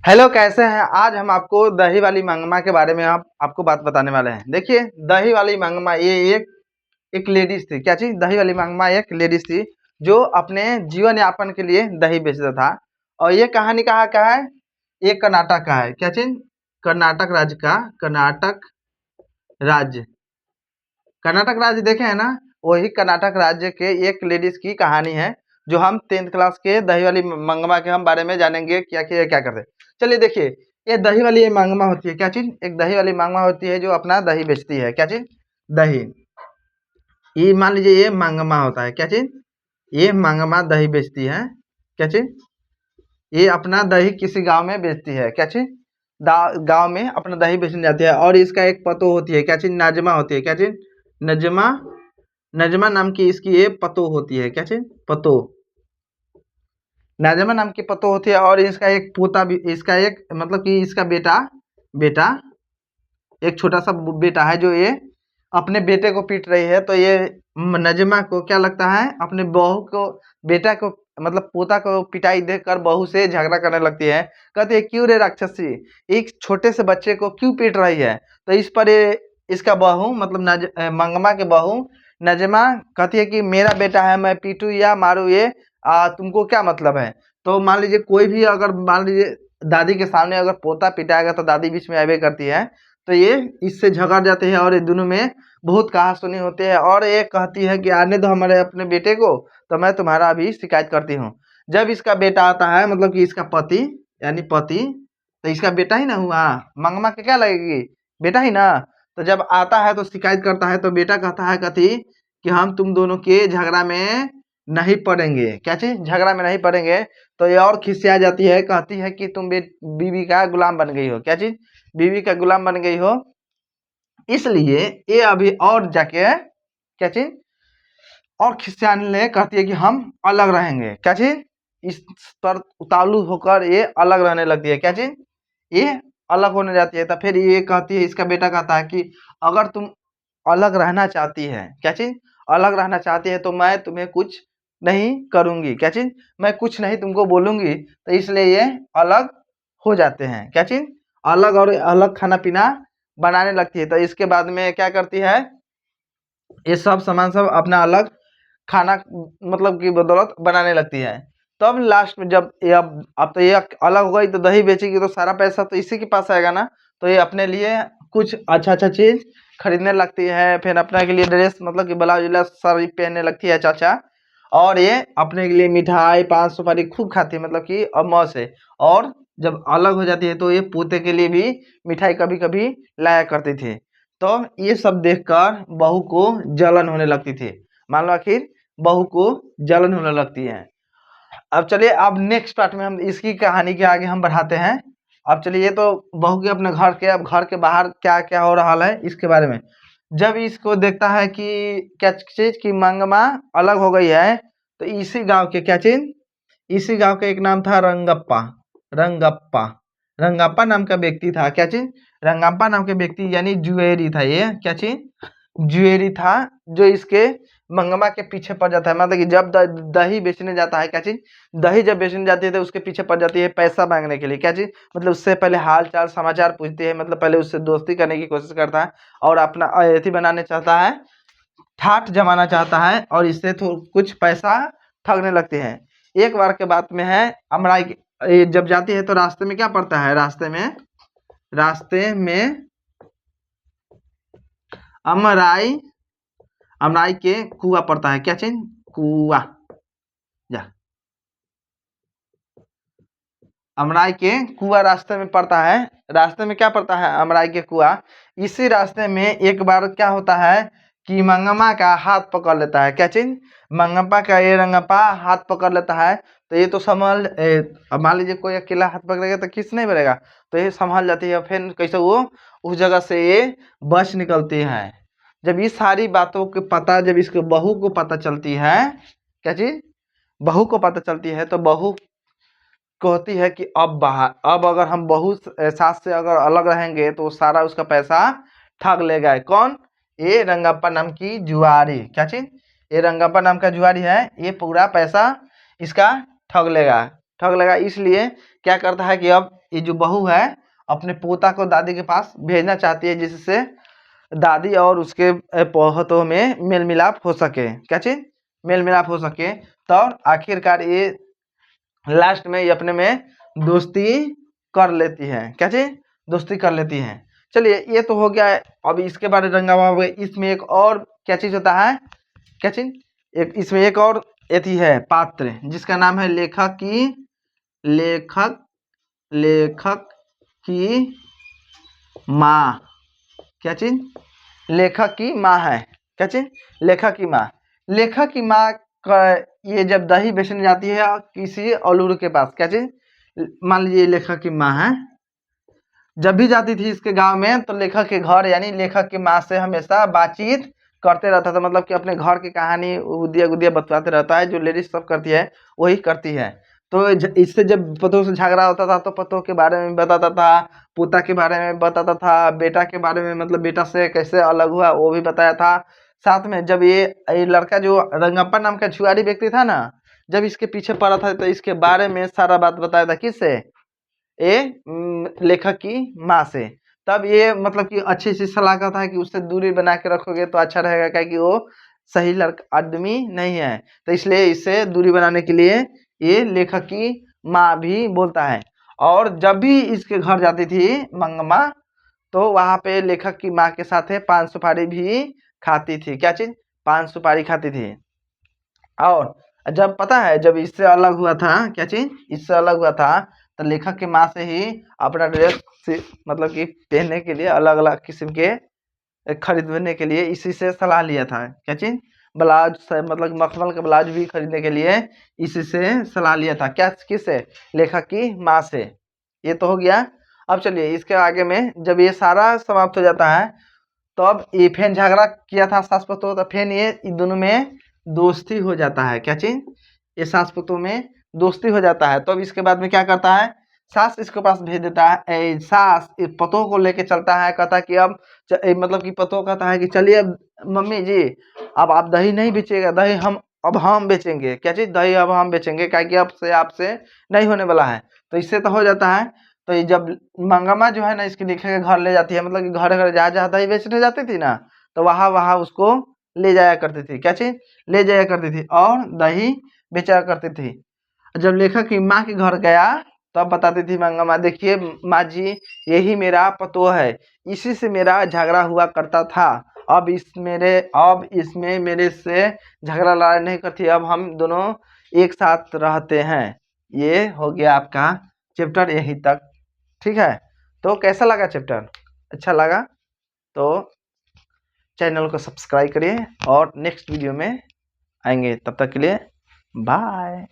Hello, कैसे हैं? आज हम आपको दही वाली मंगमा के बारे में आपको बात बताने वाले हैं। देखिए, दही वाली मंगमा ये एक लेडीज थी। क्या चीज? दही वाली मंगमा एक लेडीज थी जो अपने जीवन यापन के लिए दही बेचता था। और ये कहानी कहाँ का है? ये कर्नाटक का है। क्या चीज? कर्नाटक राज्य का। कर्नाटक राज्य। कर्नाटक राज्य देखे हैं ना? वही कर्नाटक राज्य के एक लेडीज की कहानी है जो हम 10th क्लास के दही वाली मंगमा के हम बारे में जानेंगे क्या किया क्या करते। चलिए देखिए, ये दही वाली ये मंगमा होती है। क्या चीज? एक दही वाली मंगमा होती है जो अपना दही बेचती है। क्या चीज? दही। ये मान लीजिए ये मंगमा होता है। क्या चीज? ये मंगमा दही बेचती है। क्या चीज? ये अपना दही किसी गांव में बेचती है। क्या चीज? गांव में अपना दही बेचने जाती है और इसका एक पतो होती है। क्या चीज? नाजमा होती है। क्या चीज? नजमा। नजमा नाम की इसकी ये पतो होती है। क्या चीज? पतो। नाजमा नाम की पतो होती है और इसका एक पोता भी, इसका एक मतलब कि इसका बेटा बेटा एक छोटा सा बेटा है जो ये अपने बेटे को पीट रही है। तो ये नजमा को क्या लगता है? अपने बहू को, बेटा को मतलब पोता को पिटाई देखकर बहू से झगड़ा करने लगती है। कहती है, क्यों रे राक्षसी, एक छोटे से बच्चे को क्यों पीट रही है? तो इस पर ये इसका बहू मतलब मंगमा के बहू नजमा कहती है कि मेरा बेटा है, मैं पीटू या मारू ये तुमको क्या मतलब है? तो मान लीजिए कोई भी अगर मान लीजिए दादी के सामने अगर पोता पिटाएगा तो दादी बीच में आवे करती है। तो ये इससे झगड़ जाते हैं और ये दोनों में बहुत कहा-सुनी होती है और ये कहती है कि आने दो हमारे अपने बेटे को, तो मैं तुम्हारा अभी शिकायत करती हूँ। जब इसका बेटा आता है मतलब कि इसका पति यानी पति, तो इसका बेटा ही ना हुआ, मंगमा के क्या लगेगी? बेटा ही ना। तो जब आता है तो शिकायत करता है तो बेटा कहता है कथी कि हम तुम दोनों के झगड़ा में नहीं पड़ेंगे। क्या चीज? झगड़ा में नहीं पड़ेंगे। तो ये और खिसिया जाती है, कहती है कि तुम बीवी का गुलाम बन गई हो। क्या चीज? बीवी का गुलाम बन गई हो, इसलिए ये अभी और जाके क्या चीज और खिसियाने लगे, कहती है कि हम अलग रहेंगे। क्या चीज? इस पर उतावलू होकर ये अलग रहने लगती है। क्या चीज? ये अलग होने जाती है। तो फिर ये कहती है, इसका बेटा कहता है कि अगर तुम अलग रहना चाहती है, क्या चीज? अलग रहना चाहती है तो मैं तुम्हें कुछ नहीं करूंगी। क्या चीज? मैं कुछ नहीं तुमको बोलूंगी। तो इसलिए ये अलग हो जाते हैं। क्या चीज? अलग, और अलग खाना पीना बनाने लगती है। तो इसके बाद में क्या करती है? ये सब सामान सब अपना अलग खाना मतलब की बदौलत बनाने लगती है। तब लास्ट में जब ये अब तो ये अलग हो गई तो दही बेचेगी तो सारा पैसा तो इसी के पास आएगा ना। तो ये अपने लिए कुछ अच्छा चीज खरीदने लगती है, फिर अपने के लिए ड्रेस मतलब कि ब्लाउज व्लाउज सारी पहनने लगती है चाचा। और ये अपने के लिए मिठाई पान सुपारी खूब खाती है मतलब कि अब मौज से। और जब अलग हो जाती है तो ये पोते के लिए भी मिठाई कभी कभी लाया करती थी। तो ये सब देखकर बहू को जलन होने लगती थी। मान लो आखिर बहू को जलन होने लगती है। अब चलिए, अब नेक्स्ट पार्ट में हम इसकी कहानी के आगे हम बढ़ाते हैं। अब चलिए, ये तो बहू के अपने घर के, अब घर के बाहर क्या क्या हो रहा है इसके बारे में। जब इसको देखता है कि क्या चीज की मंगमा अलग हो गई है, तो इसी गांव के क्या चीज, इसी गांव का एक नाम था रंगप्पा। रंगप्पा। रंगप्पा नाम का व्यक्ति था। क्या चीज? रंगप्पा नाम के व्यक्ति यानी जुएरी था ये। क्या चीज? जुएरी था जो इसके मंगमा के पीछे पड़ जाता है। मतलब कि जब दही बेचने जाता है, क्या चीज? दही जब बेचने जाती है तो उसके पीछे पड़ जाती है पैसा मांगने के लिए। क्या चीज? मतलब उससे पहले हाल चाल समाचार पूछती है, मतलब पहले उससे दोस्ती करने की कोशिश करता है और अपना अतिथि बनाने चाहता है, ठाठ जमाना चाहता है और इससे तो कुछ पैसा ठगने लगते हैं। एक बार के बात में है, अमराई जब जाती है तो रास्ते में क्या पड़ता है? रास्ते में अमराई अमराई के कुआ पड़ता है। क्या चीज? कुआ। जा अमराई के कुआ रास्ते में पड़ता है। रास्ते में क्या पड़ता है? अमराई के कुआ। इसी रास्ते में एक बार क्या होता है कि मंगमा का हाथ पकड़ लेता है। क्या चीज? मंगमा का ये रंगप्पा हाथ पकड़ लेता है। तो ये तो संभल अब मान लीजिए कोई अकेला हाथ पकड़ेगा तो किस नहीं बनेगा। तो ये संभल जाती है, फिर कैसे वो उस जगह से ये बच निकलती है। जब ये सारी बातों के पता जब इसके बहू को पता चलती है, क्या चीज? बहू को पता चलती है तो बहू कहती है कि अब अगर हम बहू सास से अगर अलग रहेंगे तो सारा उसका पैसा ठग लेगा। कौन? ये रंगप्पा नाम की जुआरी। क्या चीज? ये रंगप्पा नाम का जुआरी है, ये पूरा पैसा इसका ठग लेगा। ठग लगा। इसलिए क्या करता है कि अब ये जो बहू है अपने पोता को दादी के पास भेजना चाहती है, जिससे दादी और उसके पोतों में मेल मिलाप हो सके। क्या चीज? मेल मिलाप हो सके। तो आखिरकार ये लास्ट में ये अपने में दोस्ती कर लेती है। क्या चीज? दोस्ती कर लेती है। चलिए ये तो हो गया। अब इसके बारे में रंगा हुआ, इसमें एक और क्या चीज होता है? क्या चीज? एक इसमें एक और एथी है पात्र, जिसका नाम है लेखक की लेखक की माँ। क्या चीज? लेखक की माँ है। क्या चीज? लेखक की माँ। लेखक की माँ का ये जब दही बेचने जाती है किसी अलूर के पास, क्या चीज? मान लीजिए लेखक की माँ है, जब भी जाती थी इसके गांव में तो लेखक के घर यानी लेखक की माँ से हमेशा बातचीत करते रहता था। मतलब कि अपने घर की कहानी उदिया गुदिया बतलाते रहता है। जो लेडीज सब करती है वही करती है। तो इससे जब पतों से झगड़ा होता था तो पतों के बारे में बताता था, पोता के बारे में बताता था, बेटा के बारे में मतलब बेटा से कैसे अलग हुआ वो भी बताया था। साथ में जब ये लड़का जो रंगप्पा नाम का जुआरी व्यक्ति था ना, जब इसके पीछे पड़ा था तो इसके बारे में सारा बात बताया था। किससे? ये लेखक की माँ से। तब ये मतलब कि अच्छी सी सलाह का था कि उससे दूरी बना के रखोगे तो अच्छा रहेगा, क्या कि वो सही लड़का आदमी नहीं है। तो इसलिए इससे दूरी बनाने के लिए ये लेखक की माँ भी बोलता है। और जब भी इसके घर जाती थी मंगम्मा तो वहां पे लेखक की माँ के साथ पान सुपारी भी खाती थी। क्या चीज? पान सुपारी खाती थी। और जब पता है जब इससे अलग हुआ था, क्या चीज? इससे अलग हुआ था तो लेखक की माँ से ही अपना ड्रेस मतलब कि पहनने के लिए अलग अलग किस्म के खरीदने के लिए इसी से सलाह लिया था। क्या चीज? ब्लाउज मतलब मखमल का ब्लाउज भी खरीदने के लिए इसी से सलाह लिया था। क्या? किससे? लेखक की माँ से। ये तो हो गया। अब चलिए इसके आगे में जब ये सारा समाप्त हो जाता है तो अब ये फिर झगड़ा किया था सास पतोह, तो फिर ये इन दोनों में दोस्ती हो जाता है। क्या चीज? ये सास पतोह में दोस्ती हो जाता है। तो अब इसके बाद में क्या करता है, सास इसके पास भेज देता है। सास पतोह को लेके चलता है, कहता है कि अब मतलब कि पतोह कहता है कि चलिए अब मम्मी जी अब आप दही नहीं बेचिएगा, दही हम बेचेंगे। क्या चीज? दही अब हम बेचेंगे, क्या कि अब से आपसे नहीं होने वाला है। तो इससे तो हो जाता है। तो ये जब मंगम्मा जो है ना इसके लेखक के घर ले जाती है, मतलब कि घर घर जहाँ जहाँ दही बेचने जाती थी ना तो वहाँ वहाँ उसको ले जाया करती थी। क्या चीज? ले जाया करती थी और दही बेचा करती थी। जब लेखक की माँ के घर गया तब बताती थी मंगम्मा, देखिए माँ जी यही मेरा पतोह है, इसी से मेरा झगड़ा हुआ करता था। अब इसमें मेरे से झगड़ा लड़ाई नहीं करती, अब हम दोनों एक साथ रहते हैं। ये हो गया आपका चैप्टर यहीं तक। ठीक है? तो कैसा लगा चैप्टर? अच्छा लगा तो चैनल को सब्सक्राइब करिए और नेक्स्ट वीडियो में आएंगे। तब तक के लिए बाय।